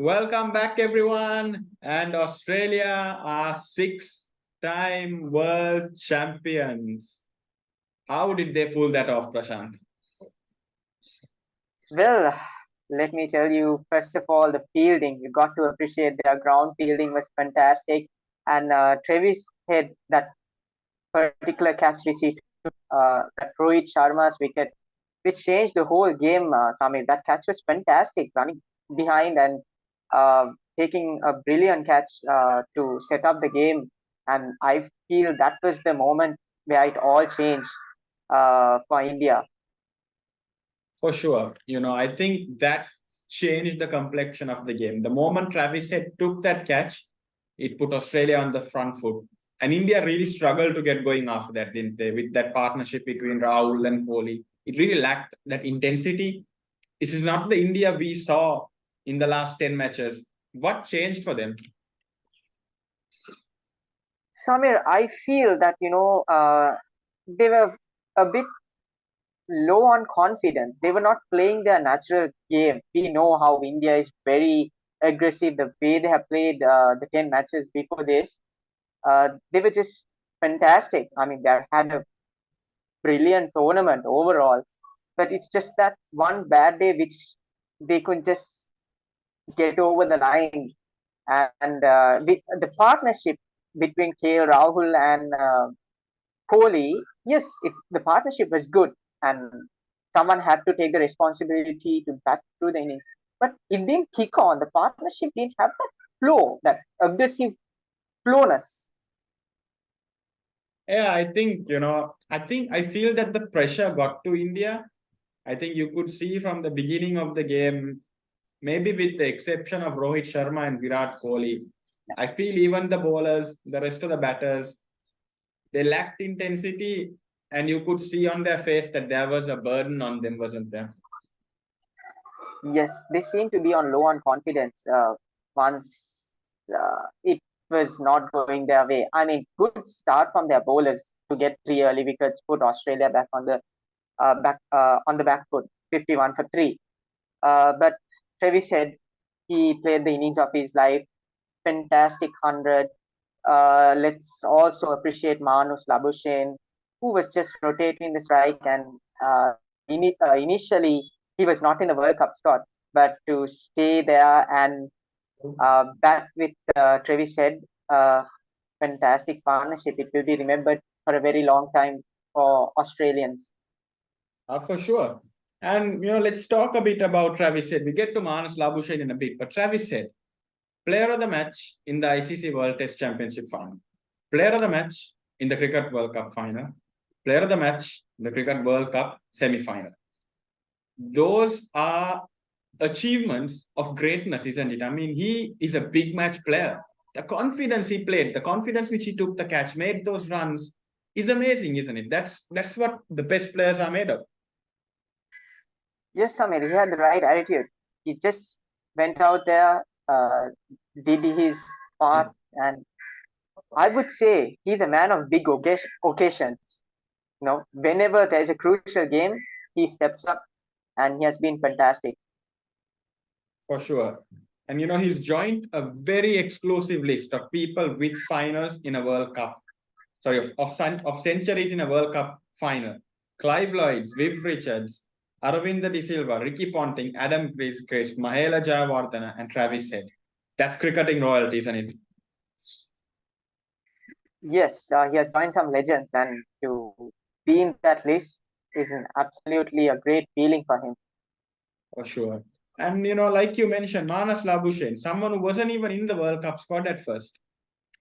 Welcome back, everyone. And Australia are six-time world champions. How did they pull that off, Prashant? Well, let me tell you, first of all, the fielding. You got to appreciate their ground fielding was fantastic. And Travis had that particular catch which he took, that Rohit Sharma's wicket, which changed the whole game, Samir. That catch was fantastic, running behind and taking a brilliant catch to set up the game. And I feel that was the moment where it all changed for India. For sure. I think that changed the complexion of the game. The moment Travis Head took that catch, it put Australia on the front foot. And India really struggled to get going after that, didn't they? With that partnership between Rahul and Kohli. It really lacked that intensity. This is not the India we saw in the last 10 matches. What changed for them? Samir, I feel that they were a bit low on confidence. They were not playing their natural game. We know how India is very aggressive. The way they have played the 10 matches before this, they were just fantastic. I mean, they had a brilliant tournament overall. But it's just that one bad day which they could just get over the line. And the partnership between KL Rahul and Kohli, yes, the partnership was good, and someone had to take the responsibility to bat through the innings. But it didn't kick on. The partnership didn't have that flow, that aggressive flowness. Yeah, I feel that the pressure got to India. I think you could see from the beginning of the game, maybe with the exception of Rohit Sharma and Virat Kohli, I feel even the bowlers, the rest of the batters, they lacked intensity, and you could see on their face that there was a burden on them, wasn't there? Yes, they seem to be on low on confidence once it was not going their way. I mean, good start from their bowlers to get 3 early wickets, put Australia back on the back foot, 51 for 3. But Travis said he played the innings of his life, fantastic 100. Let's also appreciate Manus Labuschagne, who was just rotating the strike, and initially he was not in the World Cup squad, but to stay there and bat with Travis Head, fantastic partnership. It will be remembered for a very long time for Australians. For sure. And let's talk a bit about Travis Head. We get to Manas Labuschagne in a bit, but Travis Head, player of the match in the ICC World Test Championship final, player of the match in the Cricket World Cup final, player of the match in the Cricket World Cup semi-final. Those are achievements of greatness, isn't it? I mean, he is a big match player. The confidence he played, the confidence which he took the catch, made those runs is amazing, isn't it? That's what the best players are made of. Yes, Samir, he had the right attitude. He just went out there, did his part, and I would say he's a man of big occasions. Whenever there's a crucial game, he steps up, and he has been fantastic. For sure. And he's joined a very exclusive list of people with finals in a World Cup. Sorry, of centuries in a World Cup final. Clive Lloyds, Viv Richards, Aravinda De Silva, Ricky Ponting, Adam Gilchrist, Mahela Jayawardena, and Travis Head. That's cricketing royalty, isn't it? Yes, he has joined some legends, and to be in that list is absolutely a great feeling for him. For sure. And like you mentioned, Manas Labuschagne, someone who wasn't even in the World Cup squad at first.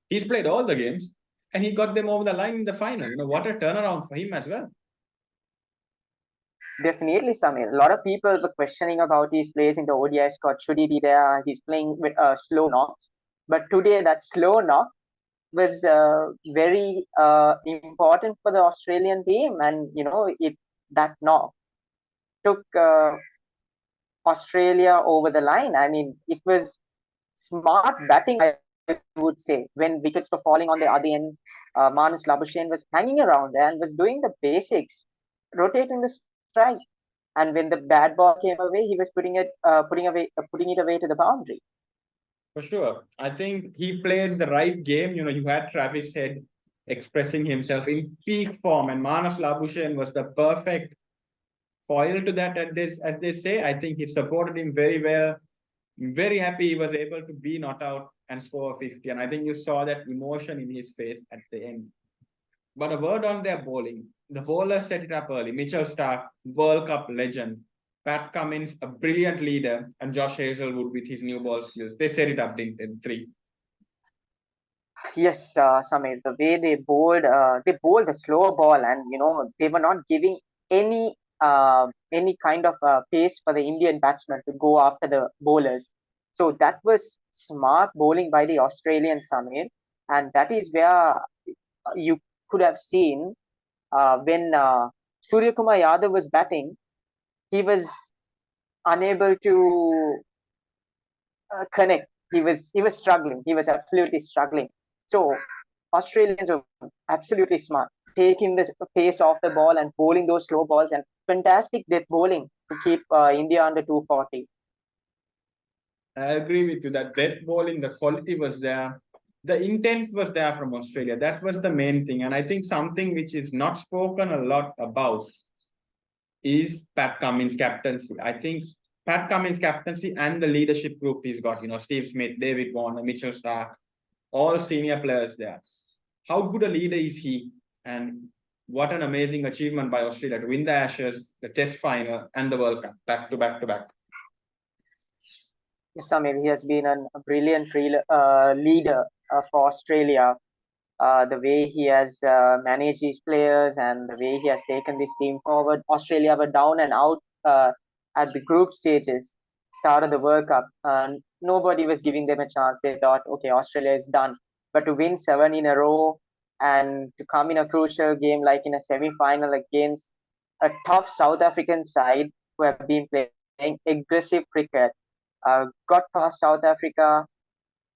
He's played all the games and he got them over the line in the final. What a turnaround for him as well. Definitely, Samir. A lot of people were questioning about his place in the ODI squad. Should he be there? He's playing with slow knocks. But today, that slow knock was very important for the Australian team, and that knock took Australia over the line. I mean, it was smart batting, I would say. When wickets were falling on the other end, Manus Labuschagne was hanging around there and was doing the basics, rotating the strike. And when the bad ball came away, he was putting it away to the boundary. For sure. I think he played the right game. You had Travis Head expressing himself in peak form, and Manas Labuschagne was the perfect foil to that, as they say. I think he supported him very well. I'm very happy he was able to be not out and score 50. And I think you saw that emotion in his face at the end. But a word on their bowling. The bowlers set it up early. Mitchell Stark, World Cup legend. Pat Cummins, a brilliant leader, and Josh Hazelwood with his new ball skills. They set it up, didn't they? Three. Yes, Samir, the way they bowled the slow ball, and they were not giving any kind of pace for the Indian batsmen to go after the bowlers. So that was smart bowling by the Australian, Samir, and that is where you could have seen when Surya Kumar Yadav was batting, he was unable to connect. He was struggling. He was absolutely struggling. So Australians were absolutely smart, taking the pace off the ball and bowling those slow balls, and fantastic death bowling to keep India under 240. I agree with you that death bowling, the quality was there. The intent was there from Australia. That was the main thing. And I think something which is not spoken a lot about is Pat Cummins' captaincy. I think Pat Cummins' captaincy and the leadership group he's got, Steve Smith, David Warner, Mitchell Stark, all senior players there. How good a leader is he? And what an amazing achievement by Australia to win the Ashes, the Test final, and the World Cup back to back to back. Yes, Samir, he has been a brilliant leader for Australia. The way he has managed his players and the way he has taken this team forward. Australia were down and out at the group stages, start of the World Cup. Nobody was giving them a chance. They thought, okay, Australia is done. But to win 7 in a row and to come in a crucial game like in a semi-final against a tough South African side who have been playing aggressive cricket, got past South Africa,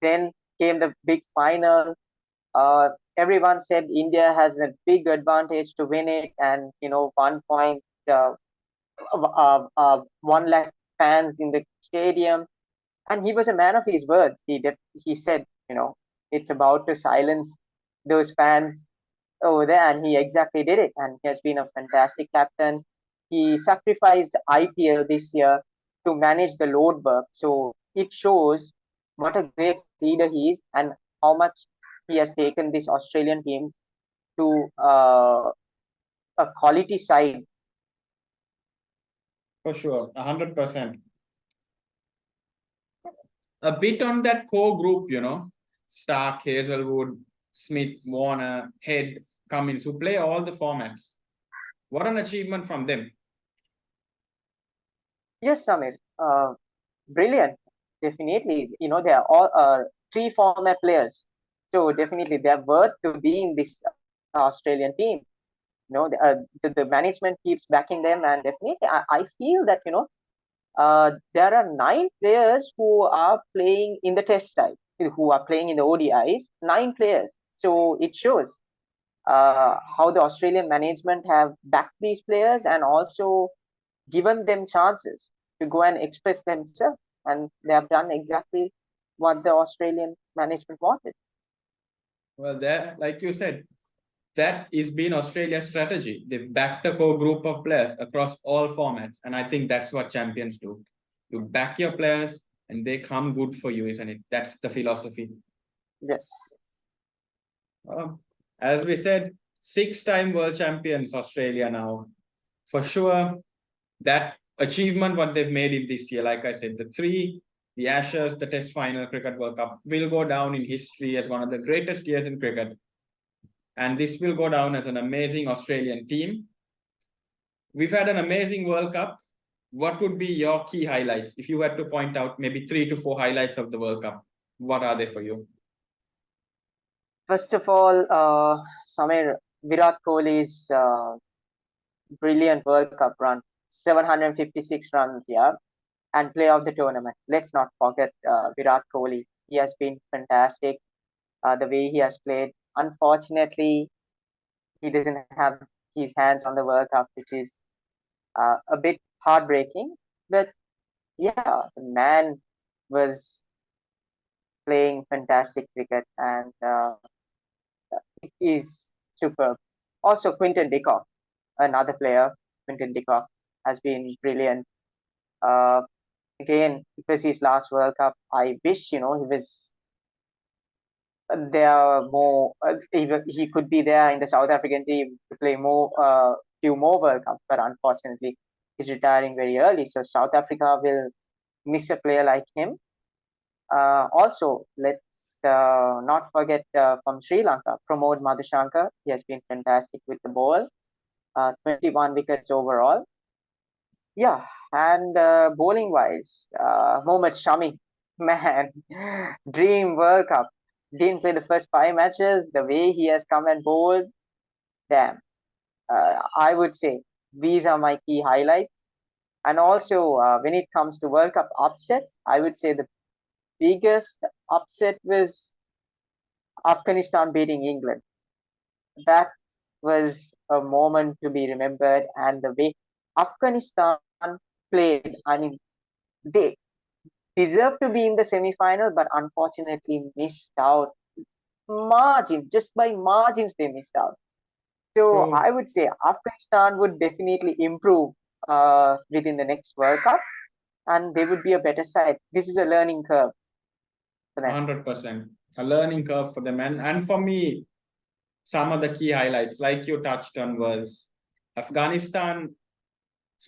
then came the big final. Everyone said India has a big advantage to win it, and 1 point, 1 lakh fans in the stadium, and he was a man of his word. He said, it's about to silence those fans over there, and he exactly did it. And he has been a fantastic captain. He sacrificed IPL this year to manage the load work, so it shows what a great leader he is and how much he has taken this Australian team to a quality side. For sure, 100%. A bit on that core group, Stark, Hazelwood, Smith, Warner, Head, Cummins, who play all the formats. What an achievement from them. Yes, Samir, brilliant. Definitely, they are all three format players, so definitely they are worth to be in this Australian team. The management keeps backing them, and definitely, I feel that there are 9 players who are playing in the Test side, who are playing in the ODIs. 9 players, so it shows how the Australian management have backed these players and also given them chances to go and express themselves, and they have done exactly what the Australian management wanted. Well, there, like you said, that is been Australia's strategy. They've backed a core group of players across all formats. And I think that's what champions do. You back your players and they come good for you, isn't it? That's the philosophy. Yes. As we said, 6-time world champions, Australia now. For sure, that achievement, what they've made in this year, like I said, the three, the Ashes, the Test final, Cricket World Cup, will go down in history as one of the greatest years in cricket. And this will go down as an amazing Australian team. We've had an amazing World Cup. What would be your key highlights? If you had to point out maybe 3 to 4 highlights of the World Cup, what are they for you? First of all, Samir, Virat Kohli's brilliant World Cup run, 756 runs, yeah, and play of the tournament. Let's not forget Virat Kohli. He has been fantastic. The way he has played. Unfortunately, he doesn't have his hands on the World Cup, which is a bit heartbreaking. But yeah, the man was playing fantastic cricket, and it is superb. Also, Quinton de Kock, another player, Quinton de Kock, has been brilliant. Uh, Again, it was his last World Cup. I wish he was there more. He could be there in the South African team to play few more World Cups, but unfortunately, he's retiring very early. So South Africa will miss a player like him. Also, let's not forget from Sri Lanka, Pramod Madhushankar. He has been fantastic with the ball. 21 wickets overall. Yeah, and bowling wise, Mohammad Shami, man, dream World Cup. Didn't play the first 5 matches. The way he has come and bowled, damn. I would say these are my key highlights. And also, when it comes to World Cup upsets, I would say the biggest upset was Afghanistan beating England. That was a moment to be remembered, and the way Afghanistan played, I mean, they deserved to be in the semi-final, but unfortunately missed out. Just by margins, they missed out. So True. I would say Afghanistan would definitely improve within the next World Cup, and they would be a better side. This is a learning curve for them. 100%. A learning curve for them. And for me, some of the key highlights, like you touched on, was Afghanistan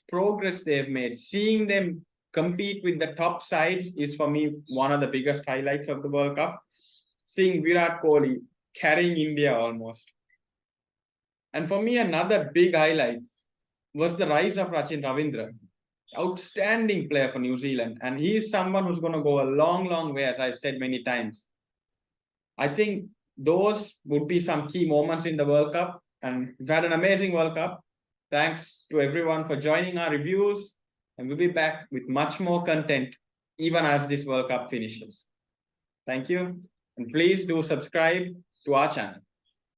progress they've made. Seeing them compete with the top sides is for me one of the biggest highlights of the World Cup. Seeing Virat Kohli carrying India almost. And for me, another big highlight was the rise of Rachin Ravindra. Outstanding player for New Zealand. And he's someone who's going to go a long, long way, as I've said many times. I think those would be some key moments in the World Cup. And we've had an amazing World Cup. Thanks to everyone for joining our reviews. And we'll be back with much more content, even as this World Cup finishes. Thank you. And please do subscribe to our channel.